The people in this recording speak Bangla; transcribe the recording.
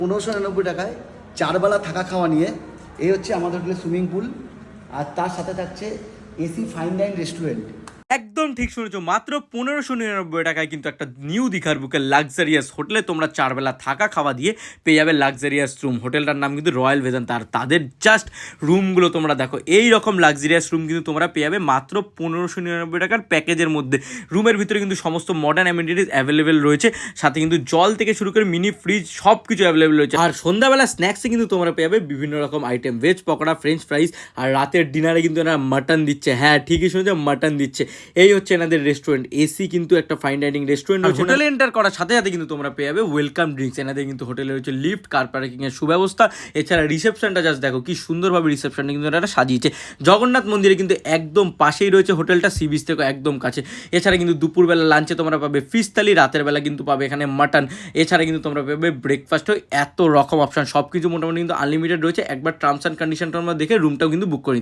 1599 টাকায় 4 বেলা থাকা খাওয়া নিয়ে এই হচ্ছে আমাদের হোটেলের সুইমিং পুল, আর তার সাথে থাকছে এসি ফাইন ডাইন রেস্টুরেন্ট। একদম ঠিক শুনেছো, মাত্র 1599 টাকায় কিন্তু একটা নিউ দীঘার বুকে লাক্সারিয়াস হোটেলে তোমরা 4 বেলা থাকা খাওয়া দিয়ে পেয়ে যাবে লাক্সারিয়াস রুম। হোটেলটার নাম কিন্তু রয়্যাল ভেদান্তা। আর তাদের জাস্ট রুমগুলো তোমরা দেখো, এই রকম লাক্সারিয়াস রুম কিন্তু তোমরা পেয়ে যাবে মাত্র 1599 টাকার প্যাকেজের মধ্যে। রুমের ভিতরে কিন্তু সমস্ত মডার্ন অ্যামেনিটিস অ্যাভেলেবেল রয়েছে, সাথে কিন্তু জল থেকে শুরু করে মিনি ফ্রিজ সব কিছু অ্যাভেলেবেল রয়েছে। আর সন্ধ্যাবেলা স্ন্যাক্সে কিন্তু তোমরা পেয়ে যাবে বিভিন্ন রকম item, veg pakora, french fries. আর রাতের ডিনারে কিন্তু এনারা মাটন দিচ্ছে। হ্যাঁ ঠিকই শুনেছো, মাটন দিচ্ছে। এই হচ্ছে এনাদের রেস্টুরেন্ট। এসি কিন্তু একটা ফাইন ডাইনিং রেস্টুরেন্ট। হোটেলে এন্টার করার সাথে সাথে কিন্তু তোমরা পেয়ে যাবে ওয়েলকাম ড্রিঙ্কস। এনাদের কিন্তু হোটেলে রয়েছে লিফট, কার পার্কিং এর সুব্যবস্থা। এছাড়া রিসেপশনটা জাস্ট দেখো কি সুন্দরভাবে রিসেপশনটা কিন্তু এনারা সাজিয়েছে। জগন্নাথ মন্দিরে কিন্তু একদম পাশেই রয়েছে হোটেলটা, সি বিচ থেকে একদম কাছে। এছাড়া কিন্তু দুপুরবেলা লাঞ্চে তোমরা পাবে ফিশ থালি, রাতের বেলা কিন্তু পাবে এখানে মাটন। এছাড়া কিন্তু তোমরা পাবে ব্রেকফাস্টও, এত রকম অপশন, সব কিছু মোটামুটি কিন্তু আনলিমিটেড রয়েছে। একবার টার্মস অ্যান্ড কন্ডিশনটা আমরা দেখে রুমটাও কিন্তু বুক করে নিতে